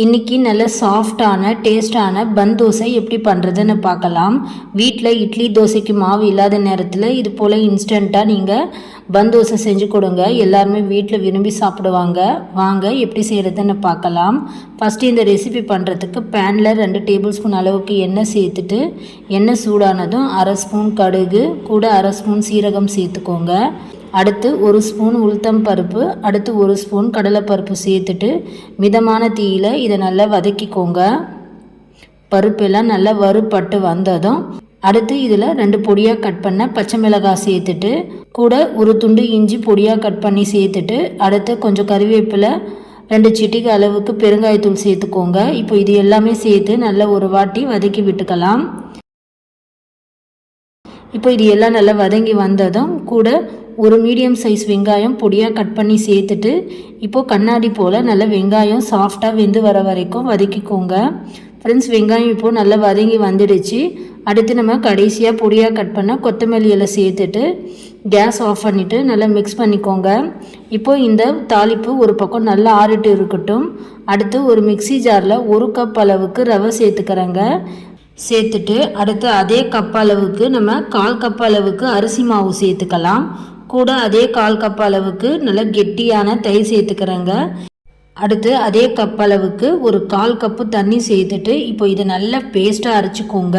இன்றைக்கி நல்ல சாஃப்டான டேஸ்டான பன் தோசை எப்படி பண்ணுறதுன்னு பார்க்கலாம். வீட்டில் இட்லி தோசைக்கு மாவு இல்லாத நேரத்தில் இது போல் இன்ஸ்டண்ட்டாக நீங்கள் பன் தோசை செஞ்சு கொடுங்க. எல்லாருமே வீட்டில் விரும்பி சாப்பிடுவாங்க. வாங்க எப்படி செய்கிறதுன்னு பார்க்கலாம். ஃபஸ்ட்டு இந்த ரெசிபி பண்ணுறதுக்கு பேனில் 2 டேபிள் ஸ்பூன் அளவுக்கு எண்ணெய் சேர்த்துட்டு எண்ணெய் சூடானதும் 1/2 ஸ்பூன் கடுகு கூட 1/2 ஸ்பூன் சீரகம் சேர்த்துக்கோங்க. அடுத்து 1 ஸ்பூன் உளுத்தம் பருப்பு, அடுத்து 1 ஸ்பூன் கடலைப்பருப்பு சேர்த்துட்டு மிதமான தீயில் இதை நல்லா வதக்கிக்கோங்க. பருப்பெல்லாம் நல்லா வறுபட்டு வந்ததும் அடுத்து இதில் 2 பொடியாக கட் பண்ண பச்சை மிளகாய் சேர்த்துட்டு கூட ஒரு துண்டு இஞ்சி பொடியாக கட் பண்ணி சேர்த்துட்டு அடுத்து கொஞ்சம் கறிவேப்பிலை 2 சிட்டிகை அளவுக்கு பெருங்காயத்தூள் சேர்த்துக்கோங்க. இப்போ இது எல்லாமே சேர்த்து நல்லா ஒரு வாட்டி வதக்கி விட்டுக்கலாம். இப்போ இது எல்லாம் நல்லா வதங்கி வந்ததும் கூட ஒரு மீடியம் சைஸ் வெங்காயம் பொடியாக கட் பண்ணி சேர்த்துட்டு இப்போது கண்ணாடி போல் நல்லா வெங்காயம் சாஃப்டாக வெந்து வர வரைக்கும் வதக்கிக்கோங்க. ஃப்ரெண்ட்ஸ், வெங்காயம் இப்போது நல்லா வதங்கி வந்துடுச்சு. அடுத்து நம்ம கடைசியாக பொடியாக கட் பண்ண கொத்தமல்லி இலை சேர்த்துட்டு கேஸ் ஆஃப் பண்ணிவிட்டு நல்லா மிக்ஸ் பண்ணிக்கோங்க. இப்போது இந்த தாளிப்பு ஒரு பக்கம் நல்லா ஆறிட்டு இருக்கட்டும். அடுத்து ஒரு மிக்சி ஜாரில் 1 கப் அளவுக்கு ரவை சேர்த்துக்கிறேங்க. சேர்த்துட்டு அடுத்து அதே கப் அளவுக்கு நம்ம 1/4 கப் அளவுக்கு அரிசி மாவு சேர்த்துக்கலாம். கூட அதே 1/4 கப் அளவுக்கு நல்ல கெட்டியான தயிர் சேர்த்துக்கிறேங்க. அடுத்து அதே கப் அளவுக்கு ஒரு 1/4 கப்பு தண்ணி சேர்த்துட்டு இப்போ இதை நல்லா பேஸ்ட்டாக அரைச்சிக்கோங்க.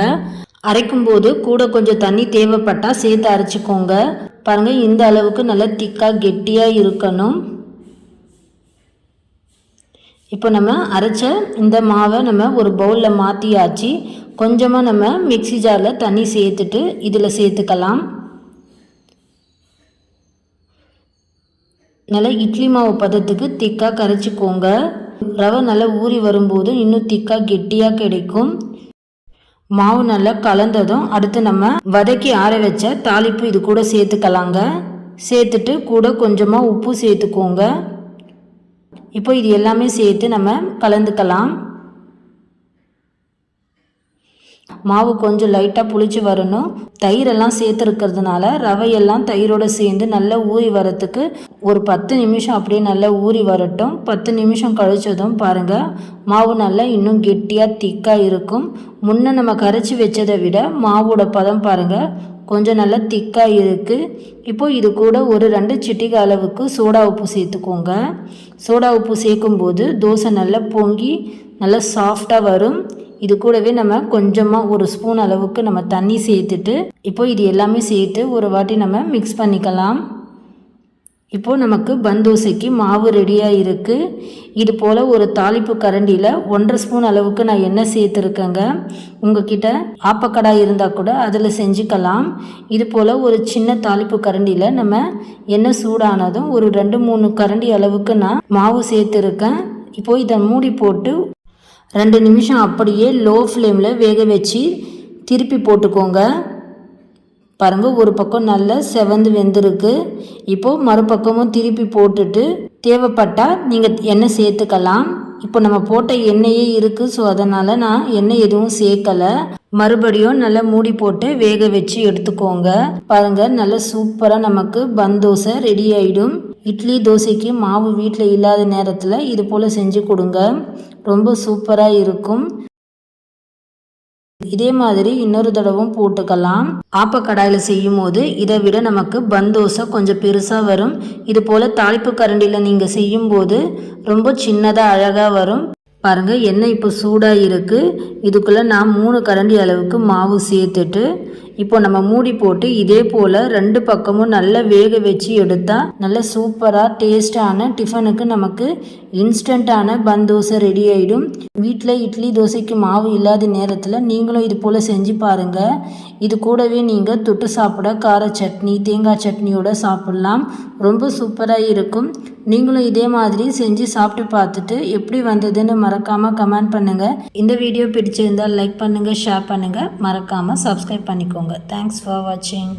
அரைக்கும்போது கூட கொஞ்சம் தண்ணி தேவைப்பட்டால் சேர்த்து அரைச்சிக்கோங்க. பாருங்கள், இந்த அளவுக்கு நல்லா திக்காக கெட்டியாக இருக்கணும். இப்போ நம்ம அரைச்ச இந்த மாவை நம்ம ஒரு பவுலில் மாற்றியாச்சு. கொஞ்சமாக நம்ம மிக்சி ஜாரில் தண்ணி சேர்த்துட்டு இதில் சேர்த்துக்கலாம். நல்லா இட்லி மாவு பதத்துக்கு திக்காக கரைச்சிக்கோங்க. ரவை நல்லா ஊறி வரும்போது இன்னும் திக்காக கெட்டியாக கிடைக்கும். மாவு நல்லா கலந்ததும் அடுத்து நம்ம வதக்கி ஆற வச்ச தாளிப்பு இது கூட சேர்த்துக்கலாங்க. சேர்த்துட்டு கூட கொஞ்சமாக உப்பு சேர்த்துக்கோங்க. இப்போ இது எல்லாமே சேர்த்து நம்ம கலந்துக்கலாம். மாவு கொஞ்சம் லைட்டாக புளிச்சு வரணும். தயிரெல்லாம் சேர்த்துருக்கிறதுனால ரவையெல்லாம் தயிரோடு சேர்ந்து நல்லா ஊறி வரத்துக்கு ஒரு 10 நிமிஷம் அப்படியே நல்லா ஊறி வரட்டும். 10 நிமிஷம் கழிச்சதும் பாருங்கள், மாவு நல்லா இன்னும் கெட்டியாக திக்காக இருக்கும். முன்னே நம்ம கரைச்சி வச்சதை விட மாவோட பதம் பாருங்கள் கொஞ்சம் நல்லா திக்காக இருக்குது. இப்போது இது கூட ஒரு 2 சிட்டிகை அளவுக்கு சோடா உப்பு சேர்த்துக்கோங்க. சோடா உப்பு சேர்க்கும்போது தோசை நல்லா பொங்கி நல்லா சாஃப்டாக வரும். இது கூடவே நம்ம கொஞ்சமாக 1 ஸ்பூன் அளவுக்கு நம்ம தண்ணி சேர்த்துட்டு இப்போ இது எல்லாமே சேர்த்து ஒரு வாட்டி நம்ம மிக்ஸ் பண்ணிக்கலாம். இப்போது நமக்கு பன் தோசைக்கு மாவு ரெடியாக இருக்குது. இது போல் ஒரு தாளிப்பு கரண்டியில் 1/2 ஸ்பூன் அளவுக்கு நான் எண்ணெய் சேர்த்துருக்கேங்க. உங்ககிட்ட ஆப்பக்கடாய் இருந்தால் கூட அதில் செஞ்சுக்கலாம். இது போல் ஒரு சின்ன தாளிப்பு கரண்டியில் நம்ம எண்ணெய் சூடானதும் ஒரு 2-3 கரண்டி அளவுக்கு நான் மாவு சேர்த்துருக்கேன். இப்போது இதை மூடி போட்டு 2 நிமிஷம் அப்படியே லோ ஃப்ளேமில் வேக வச்சு திருப்பி போட்டுக்கோங்க. பாருங்கள், ஒரு பக்கம் நல்லா செவந்து வெந்திருக்கு. இப்போது மறுபக்கமும் திருப்பி போட்டுட்டு தேவைப்பட்டால் நீங்கள் எண்ணெய் சேர்த்துக்கலாம். இப்போ நம்ம போட்ட எண்ணெயே இருக்குது, ஸோ அதனால் நான் எண்ணெய் எதுவும் சேர்க்கலை. மறுபடியும் நல்லா மூடி போட்டு வேக வச்சு எடுத்துக்கோங்க. பாருங்கள், நல்லா சூப்பராக நமக்கு பன் தோசை ரெடி ஆகிடும். இட்லி தோசைக்கு மாவு வீட்டில் இல்லாத நேரத்தில் இது போல் செஞ்சு கொடுங்க. ரொம்ப சூப்பராக இருக்கும். இதே மாதிரி இன்னொரு தடவும் போட்டுக்கலாம். ஆப்பக்கடாயில் செய்யும் போது இதை விட நமக்கு பன் தோசை கொஞ்சம் பெருசாக வரும். இது போல் தாளிப்பு கரண்டியில் நீங்கள் செய்யும்போது ரொம்ப சின்னதாக அழகாக வரும். பாருங்கள், எண்ணெய் இப்போ சூடாக இருக்குது. இதுக்குள்ளே நான் 3 கரண்டி அளவுக்கு மாவு சேர்த்துட்டு இப்போ நம்ம மூடி போட்டு இதே போல் 2 பக்கமும் நல்லா வேக வச்சு எடுத்தால் நல்ல சூப்பராக டேஸ்டான டிஃபனுக்கு நமக்கு இன்ஸ்டண்ட்டான பன் தோசை ரெடி ஆகிடும். வீட்டில் இட்லி தோசைக்கு மாவு இல்லாத நேரத்தில் நீங்களும் இது போல் செஞ்சு பாருங்கள். இது கூடவே நீங்கள் தொட்டு சாப்பிட கார சட்னி தேங்காய் சட்னியோடு சாப்பிட்லாம். ரொம்ப சூப்பராக இருக்கும். நீங்களும் இதே மாதிரி செஞ்சு சாப்பிட்டு பார்த்துட்டு எப்படி வந்ததுன்னு மறக்காமல் கமெண்ட் பண்ணுங்கள். இந்த வீடியோ பிடிச்சிருந்தால் லைக் பண்ணுங்கள், ஷேர் பண்ணுங்கள், மறக்காமல் சப்ஸ்கிரைப் பண்ணிக்கோங்க. Thanks for watching.